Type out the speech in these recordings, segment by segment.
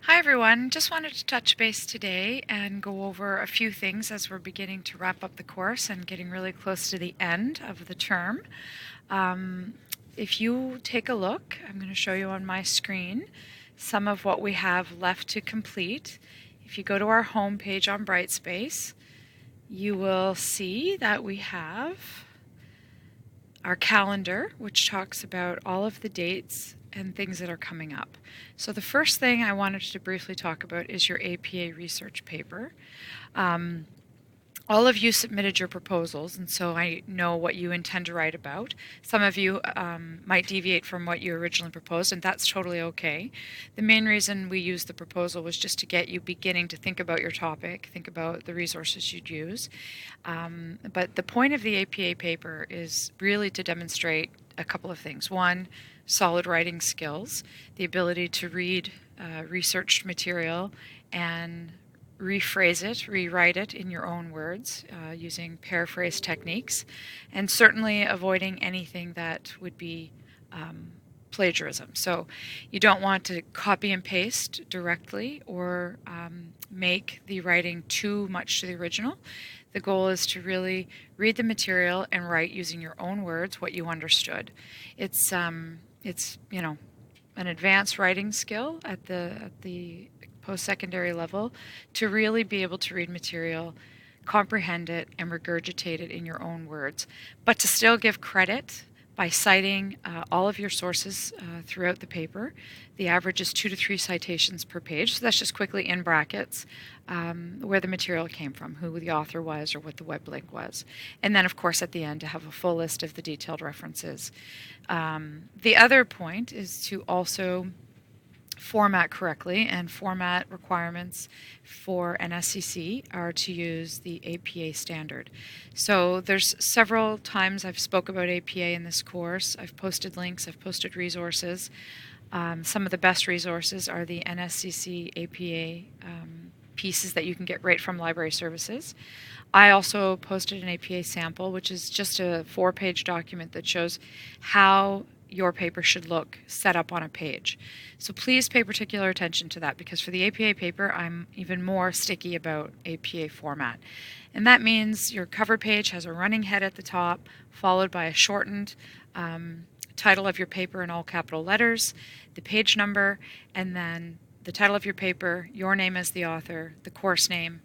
Hi everyone, just wanted to touch base today and go over a few things as we're beginning to wrap up the course and getting really close to the end of the term. Um, if you take a look, I'm going to show you on my screen some of what we have left to complete. If you go to our home page on Brightspace, you will see that we have our calendar, which talks about all of the dates and things that are coming up. So the first thing I wanted to briefly talk about is your APA research paper. Um, all of you submitted your proposals, and so I know what you intend to write about. Some of you might deviate from what you originally proposed, and that's totally okay. The main reason we used the proposal was just to get you beginning to think about your topic, think about the resources you'd use. But the point of the APA paper is really to demonstrate a couple of things. One, solid writing skills, the ability to read researched material and rephrase it, rewrite it in your own words using paraphrase techniques, and certainly avoiding anything that would be plagiarism. So you don't want to copy and paste directly or make the writing too much to the original. The goal is to really read the material and write using your own words what you understood. It's an advanced writing skill at the post-secondary level to really be able to read material, comprehend it, and regurgitate it in your own words, but to still give credit by citing all of your sources throughout the paper. The average is 2 to 3 citations per page, so that's just quickly in brackets where the material came from, who the author was, or what the web link was. And then, of course, at the end, to have a full list of the detailed references. The other point is to also format correctly, and format requirements for an SCC are to use the APA standard. So there's several times I've spoke about APA in this course. I've posted links, I've posted resources. Some of the best resources are the NSCC APA pieces that you can get right from Library Services. I also posted an APA sample, which is just a 4-page document that shows how your paper should look set up on a page. So please pay particular attention to that, because for the APA paper, I'm even more sticky about APA format. And that means your cover page has a running head at the top, followed by a shortened title of your paper in all capital letters, the page number, and then the title of your paper, your name as the author, the course name.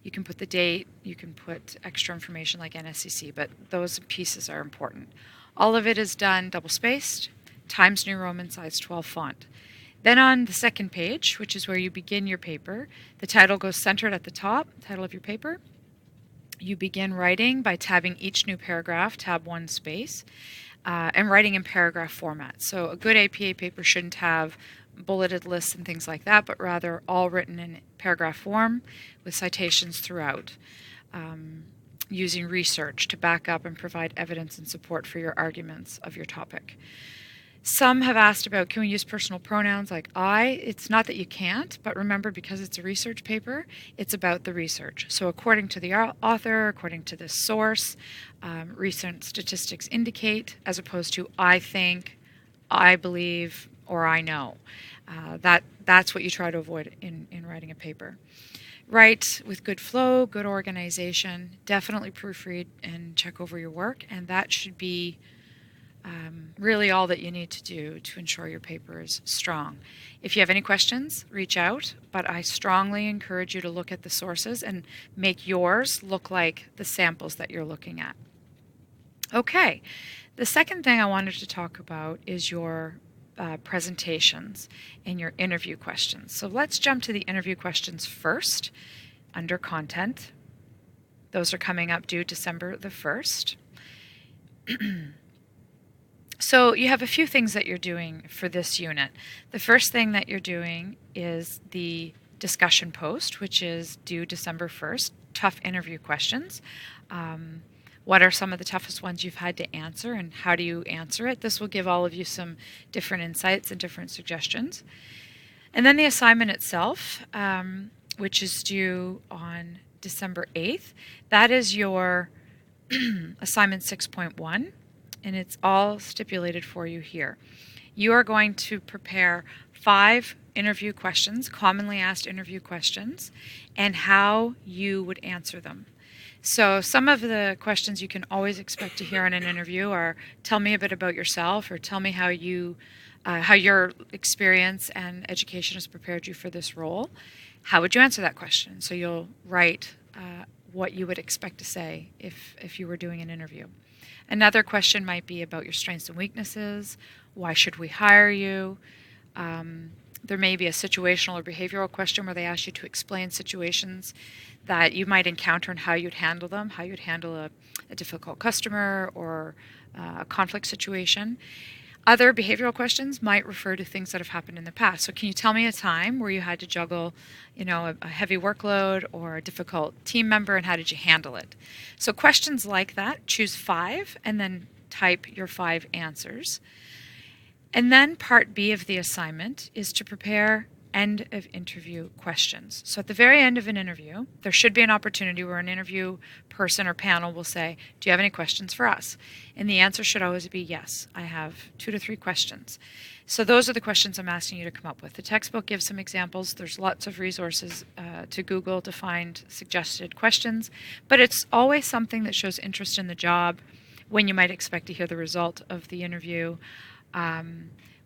You can put the date, you can put extra information like NSCC, but those pieces are important. All of it is done double-spaced, Times New Roman size 12 font. Then on the second page, which is where you begin your paper, the title goes centered at the top, title of your paper. You begin writing by tabbing each new paragraph, tab 1 space, and writing in paragraph format. So a good APA paper shouldn't have bulleted lists and things like that, but rather all written in paragraph form with citations throughout, using research to back up and provide evidence and support for your arguments of your topic. Some have asked about, can we use personal pronouns like I? It's not that you can't, but remember, because it's a research paper, it's about the research. So according to the author, according to the source, recent statistics indicate, as opposed to I think, I believe, or I know. That's what you try to avoid in writing a paper. Write with good flow, good organization, definitely proofread and check over your work, and that should be really all that you need to do to ensure your paper is strong. If you have any questions, reach out, but I strongly encourage you to look at the sources and make yours look like the samples that you're looking at. Okay, the second thing I wanted to talk about is your presentations and your interview questions. So let's jump to the interview questions first under content. Those are coming up due December the 1st. So you have a few things that you're doing for this unit. The first thing that you're doing is the discussion post, which is due December 1st, tough interview questions. What are some of the toughest ones you've had to answer, and how do you answer it? This will give all of you some different insights and different suggestions. And then the assignment itself, which is due on December 8th, that is your assignment 6.1. And it's all stipulated for you here. You are going to prepare 5 interview questions, commonly asked interview questions, and how you would answer them. So some of the questions you can always expect to hear in an interview are, tell me a bit about yourself, or tell me how your experience and education has prepared you for this role. How would you answer that question? So you'll write what you would expect to say if you were doing an interview. Another question might be about your strengths and weaknesses. Why should we hire you? There may be a situational or behavioral question where they ask you to explain situations that you might encounter and how you'd handle them, how you'd handle a difficult customer or a conflict situation. Other behavioral questions might refer to things that have happened in the past. So can you tell me a time where you had to juggle, a heavy workload or a difficult team member, and how did you handle it? So questions like that, choose 5 and then type your 5 answers. And then part B of the assignment is to prepare end of interview questions. So at the very end of an interview, there should be an opportunity where an interview person or panel will say, do you have any questions for us? And the answer should always be yes. I have 2 to 3 questions. So those are the questions I'm asking you to come up with. The textbook gives some examples. There's lots of resources to Google to find suggested questions, but it's always something that shows interest in the job, when you might expect to hear the result of the interview,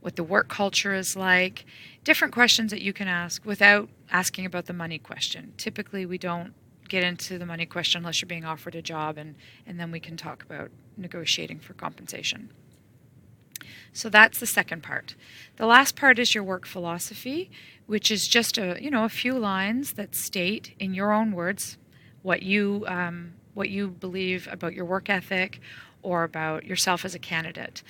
what the work culture is like, different questions that you can ask without asking about the money question. Typically, we don't get into the money question unless you're being offered a job, and then we can talk about negotiating for compensation. So that's the second part. The last part is your work philosophy, which is just a few lines that state in your own words what you believe about your work ethic or about yourself as a candidate.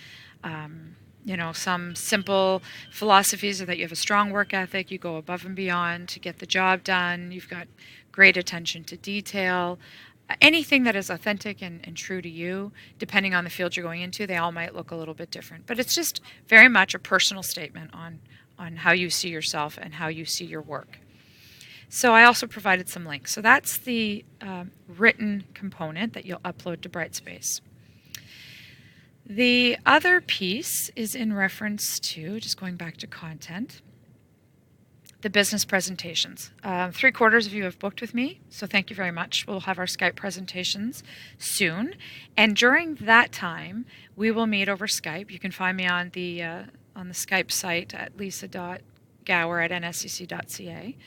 Some simple philosophies are that you have a strong work ethic, you go above and beyond to get the job done, you've got great attention to detail. Anything that is authentic and true to you, depending on the field you're going into, they all might look a little bit different. But it's just very much a personal statement on how you see yourself and how you see your work. So I also provided some links. So that's the written component that you'll upload to Brightspace. The other piece is in reference to, just going back to content, the business presentations. 3/4 of you have booked with me, so thank you very much. We'll have our Skype presentations soon. And during that time, we will meet over Skype. You can find me on the Skype site at lisa.gower@nscc.ca.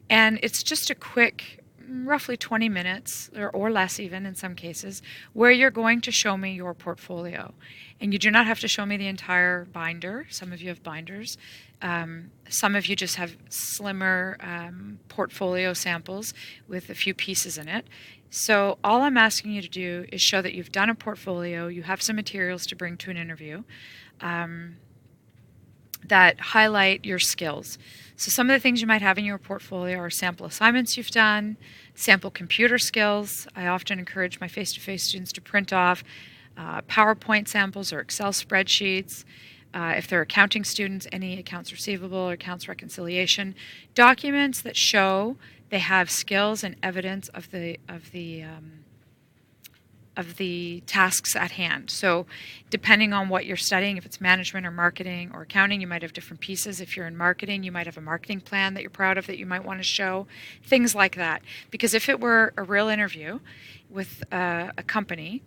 And it's just a quick, roughly 20 minutes or less even in some cases, where you're going to show me your portfolio. And you do not have to show me the entire binder. Some of you have binders. Some of you just have slimmer portfolio samples with a few pieces in it. So all I'm asking you to do is show that you've done a portfolio, you have some materials to bring to an interview that highlight your skills. So some of the things you might have in your portfolio are sample assignments you've done, sample computer skills. I often encourage my face-to-face students to print off PowerPoint samples or Excel spreadsheets. If they're accounting students, any accounts receivable or accounts reconciliation. Documents that show they have skills and evidence of the tasks at hand. So depending on what you're studying, if it's management or marketing or accounting, you might have different pieces. If you're in marketing, you might have a marketing plan that you're proud of that you might want to show, things like that. Because if it were a real interview with a company,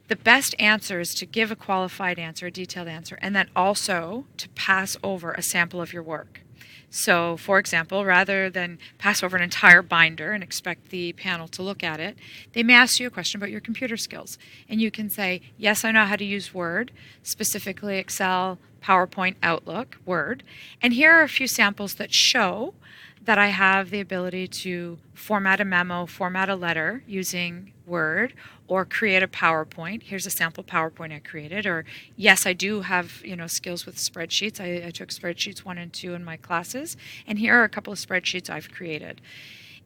the best answer is to give a qualified answer, a detailed answer, and then also to pass over a sample of your work. So, for example, rather than pass over an entire binder and expect the panel to look at it, they may ask you a question about your computer skills. And you can say, yes, I know how to use Word, specifically Excel, PowerPoint, Outlook, Word. And here are a few samples that show that I have the ability to format a memo, format a letter using Word, or create a PowerPoint. Here's a sample PowerPoint I created. Or yes, I do have skills with spreadsheets. I took spreadsheets 1 and 2 in my classes, and here are a couple of spreadsheets I've created.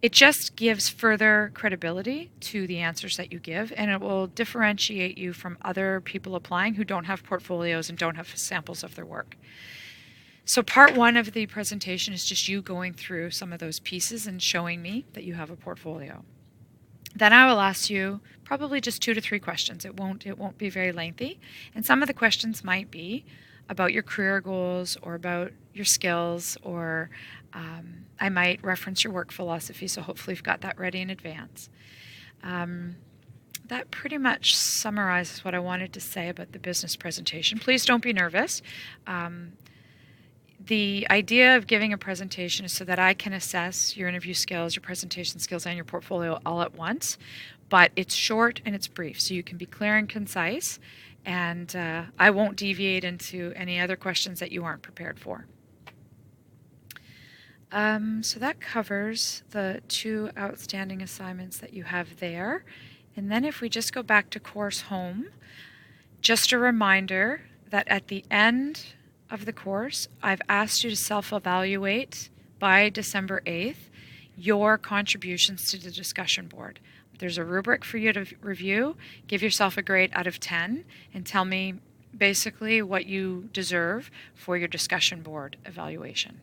It just gives further credibility to the answers that you give, and it will differentiate you from other people applying who don't have portfolios and don't have samples of their work. So part 1 of the presentation is just you going through some of those pieces and showing me that you have a portfolio. Then I will ask you probably just 2 to 3 questions. It won't be very lengthy. And some of the questions might be, about your career goals or about your skills, or I might reference your work philosophy, so hopefully you've got that ready in advance. That pretty much summarizes what I wanted to say about the business presentation. Please don't be nervous. The idea of giving a presentation is so that I can assess your interview skills, your presentation skills, and your portfolio all at once. But it's short and it's brief, so you can be clear and concise, and I won't deviate into any other questions that you aren't prepared for. So that covers the 2 outstanding assignments that you have there. And then if we just go back to course home, just a reminder that at the end of the course, I've asked you to self-evaluate by December 8th your contributions to the discussion board. There's a rubric for you to review. Give yourself a grade out of 10 and tell me basically what you deserve for your discussion board evaluation.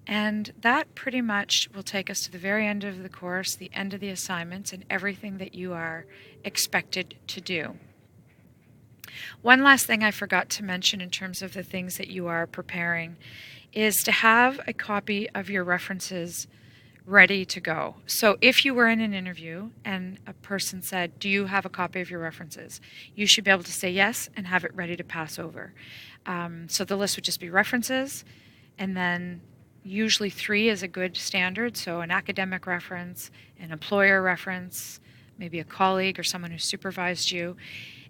And that pretty much will take us to the very end of the course, the end of the assignments, and everything that you are expected to do. One last thing I forgot to mention in terms of the things that you are preparing is to have a copy of your references ready to go. So if you were in an interview and a person said, "Do you have a copy of your references?" you should be able to say yes and have it ready to pass over. So the list would just be references, and then usually 3 is a good standard. So an academic reference, an employer reference, maybe a colleague or someone who supervised you.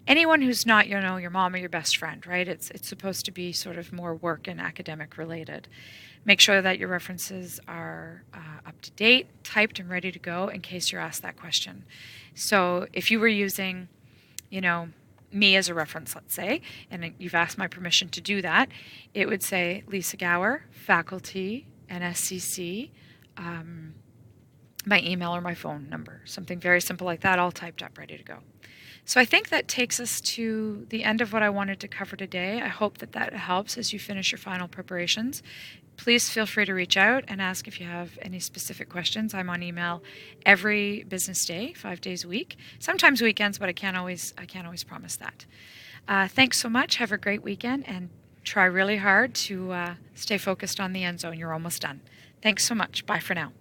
Anyone who's not, your mom or your best friend, right? It's supposed to be sort of more work and academic related. Make sure that your references are up to date, typed, and ready to go in case you're asked that question. So if you were using, me as a reference, let's say, and you've asked my permission to do that, it would say Lisa Gower, faculty, NSCC, my email or my phone number, something very simple like that, all typed up, ready to go. So I think that takes us to the end of what I wanted to cover today. I hope that that helps as you finish your final preparations. Please feel free to reach out and ask if you have any specific questions. I'm on email every business day, 5 days a week, sometimes weekends, but I can't always promise that. Thanks so much. Have a great weekend and try really hard to stay focused on the end zone. You're almost done. Thanks so much. Bye for now.